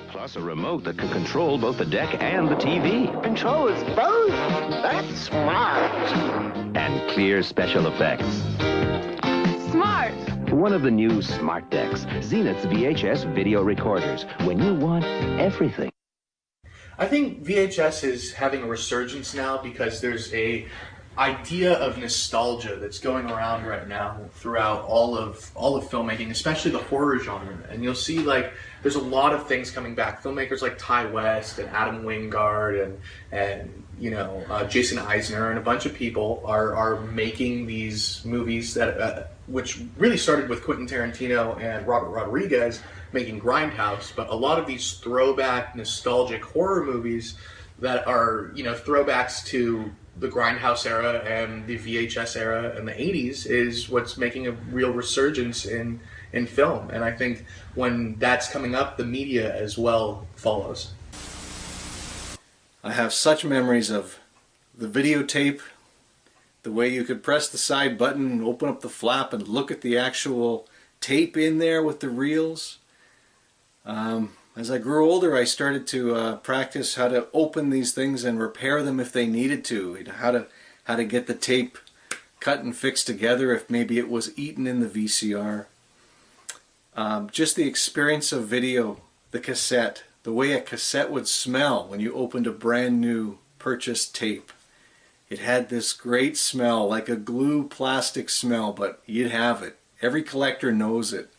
Plus a remote that can control both the deck and the TV. Controls both? That's smart. And clear special effects. Smart. One of the new smart decks, Zenith's VHS video recorders, when you want everything. I think VHS is having a resurgence now because there's a idea of nostalgia that's going around right now throughout all of filmmaking, especially the horror genre. And you'll see there's a lot of things coming back. Filmmakers like Ty West and Adam Wingard and Jason Eisner and a bunch of people are making these movies that which really started with Quentin Tarantino and Robert Rodriguez making Grindhouse, but a lot of these throwback nostalgic horror movies that are throwbacks to the Grindhouse era and the VHS era and the 80s is what's making a real resurgence in film. And I think when that's coming up, the media as well follows. I have such memories of the videotape, the way you could press the side button and open up the flap and look at the actual tape in there with the reels. As I grew older, I started to practice how to open these things and repair them if they needed to. How to get the tape cut and fixed together if maybe it was eaten in the VCR. Just the experience of video, the cassette, the way a cassette would smell when you opened a brand new purchased tape. It had this great smell, like a glue plastic smell, but you'd have it. Every collector knows it.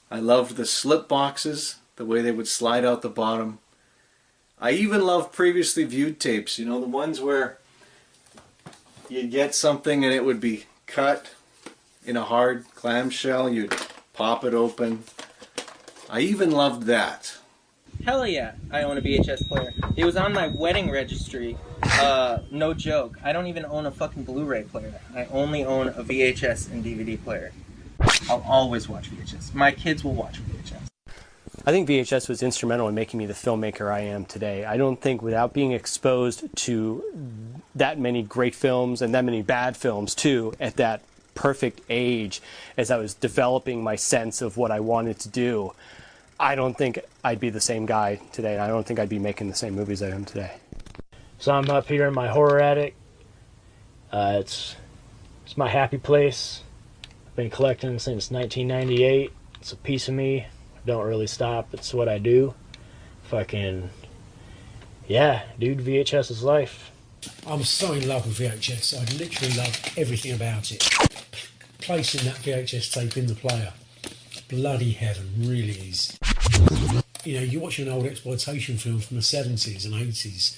I loved the slip boxes, the way they would slide out the bottom. I even loved previously viewed tapes, the ones where you'd get something and it would be cut in a hard clamshell, you'd pop it open. I even loved that. Hell yeah, I own a VHS player. It was on my wedding registry. No joke. I don't even own a fucking Blu-ray player. I only own a VHS and DVD player. I'll always watch VHS. My kids will watch VHS. I think VHS was instrumental in making me the filmmaker I am today. I don't think without being exposed to that many great films and that many bad films too at that perfect age as I was developing my sense of what I wanted to do, I don't think I'd be the same guy today, and I don't think I'd be making the same movies I am today. So I'm up here in my horror attic. It's my happy place. I've been collecting since 1998. It's a piece of me. I don't really stop. It's what I do. Yeah, dude, VHS is life. I'm so in love with VHS. I literally love everything about it. Placing that VHS tape in the player. Bloody heaven, really is. You're watching an old exploitation film from the 70s and 80s,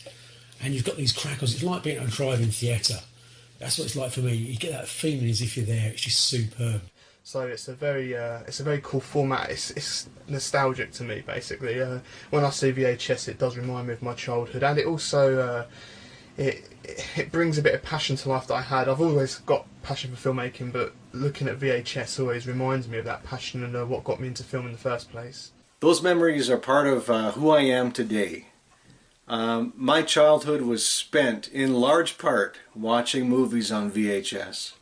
and you've got these crackles. It's like being at a drive-in theatre. That's what it's like for me. You get that feeling as if you're there. It's just superb. So it's a very cool format. It's nostalgic to me, basically. When I see VHS, it does remind me of my childhood, and it also it brings a bit of passion to life that I had. I've always got passion for filmmaking, but looking at VHS always reminds me of that passion and what got me into film in the first place. Those memories are part of who I am today. My childhood was spent in large part watching movies on VHS.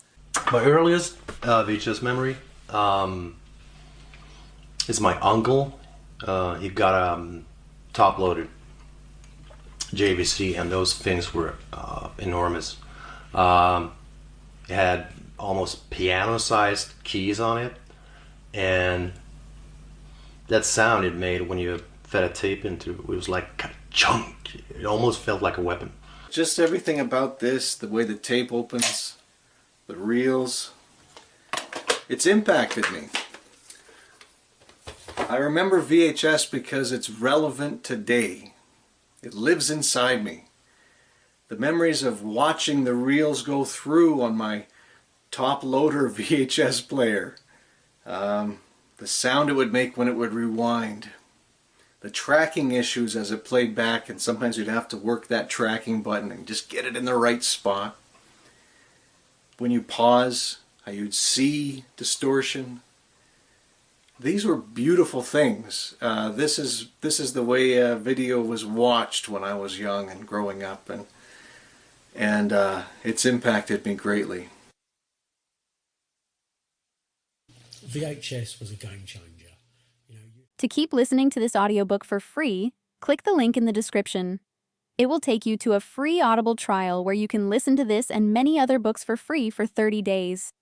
My earliest VHS memory is my uncle. He got top-loaded JVC, and those things were enormous. It had almost piano-sized keys on it, and that sound it made when you fed a tape into it was like ka-chunk. It almost felt like a weapon. Just everything about this, the way the tape opens, the reels, it's impacted me. I remember VHS because it's relevant today. It lives inside me. The memories of watching the reels go through on my top loader VHS player. The sound it would make when it would rewind. The tracking issues as it played back, and sometimes you'd have to work that tracking button and just get it in the right spot. When you pause, how you'd see distortion. These were beautiful things. This is the way video was watched when I was young and growing up, and it's impacted me greatly. VHS was a game changer. To keep listening to this audiobook for free, click the link in the description. It will take you to a free Audible trial where you can listen to this and many other books for free for 30 days.